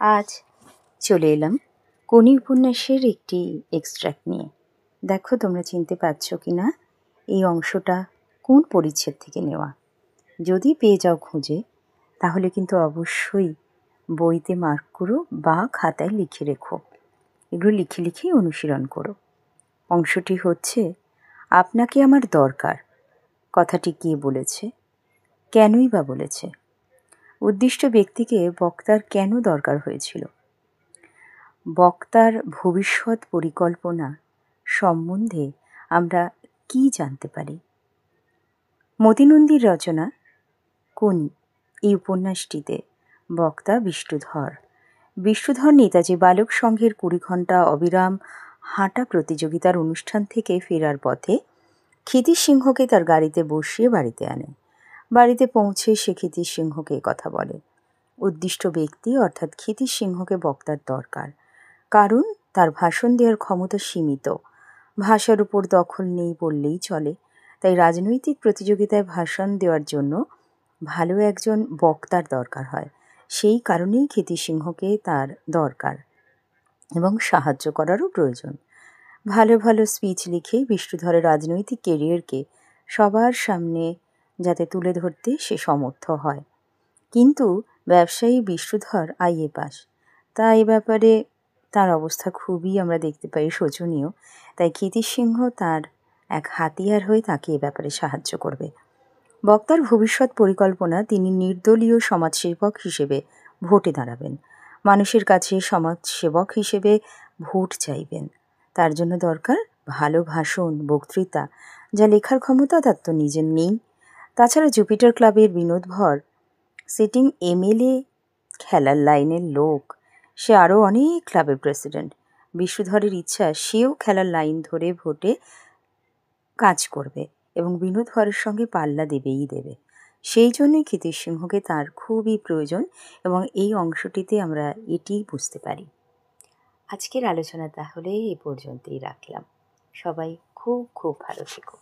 আজ চলে এলাম কোনি উপন্যাসের একটি এক্সট্র্যাক্ট নিয়ে। দেখো তোমরা চিনতে পারছো কি না এই অংশটা কোন পরিচ্ছেদ থেকে নেওয়া। যদি পেয়ে যাও খুঁজে, তাহলে কিন্তু অবশ্যই বইতে মার্ক করো বা খাতায় লিখে রেখো। এগুলো লিখে লিখেই অনুশীলন করো। অংশটি হচ্ছে, আপনাকে আমার দরকার। কথাটি কে বলেছে, কেনই বা বলেছে? উদ্দিষ্ট ব্যক্তিকে বক্তার কেন দরকার হয়েছিল? বক্তার ভবিষ্যৎ পরিকল্পনা সম্বন্ধে আমরা কি জানতে পারি? মতিনন্দীর রচনা কোনি এই উপন্যাসটিতে বক্তা বিষ্ণুধর নেতাজি বালক সংঘের 20 ঘণ্টা অবিরাম হাঁটা প্রতিযোগিতার অনুষ্ঠান থেকে ফেরার পথে ক্ষিতিশ সিংহকে তার গাড়িতে বসিয়ে বাড়িতে আনে। বাড়িতে পৌঁছে সে ক্ষিতিশ সিংহকে কথা বলে। উদ্দিষ্ট ব্যক্তি অর্থাৎ ক্ষিতিশ সিংহকে বক্তার দরকার, কারণ তার ভাষণ দেওয়ার ক্ষমতা সীমিত। ভাষার উপর দখল নেই বললেই চলে। তাই রাজনৈতিক প্রতিযোগিতায় ভাষণ দেওয়ার জন্য ভালো একজন বক্তার দরকার হয়। সেই কারণেই ক্ষিতিশ সিংহকে তার দরকার এবং সাহায্য করারও প্রয়োজন। ভালো ভালো স্পিচ লিখেই বিষ্ণুধরের রাজনৈতিক কেরিয়ারকে সবার সামনে যাতে তুলে ধরতে সে সমর্থ হয়। কিন্তু ব্যবসায়ী বিষ্ণুধর আইএ পাস, তা এ ব্যাপারে তার অবস্থা খুবই আমরা দেখতে পাই শোচনীয়। তাই ক্ষিতিশ সিংহ তার এক হাতিয়ার হয়ে তাকে এ ব্যাপারে সাহায্য করবে। বক্তার ভবিষ্যৎ পরিকল্পনা, তিনি নির্দলীয় সমাজসেবক হিসেবে ভোটে দাঁড়াবেন। মানুষের কাছে সমাজসেবক হিসেবে ভোট চাইবেন। তার জন্য দরকার ভালো ভাষণ, বক্তৃতা। যা লেখার ক্ষমতা তার তো নিজের নেই। তাছাড়া জুপিটার ক্লাবের বিনোদভর সিটিং এমএলএ, খেলার লাইনের লোক, সে আরও অনেক ক্লাবের প্রেসিডেন্ট। বিষ্ণুধরের ইচ্ছা সেও খেলার লাইন ধরে ভোটে কাজ করবে এবং বিনোদভরের সঙ্গে পাল্লা দেবেই দেবে। সেই জন্যই ক্ষিতিশ সিংহকে তার খুবই প্রয়োজন এবং এই অংশটিতে আমরা এটিই বুঝতে পারি। আজকের আলোচনা তাহলে এ পর্যন্তই রাখলাম। সবাই খুব খুব ভালো থেকো।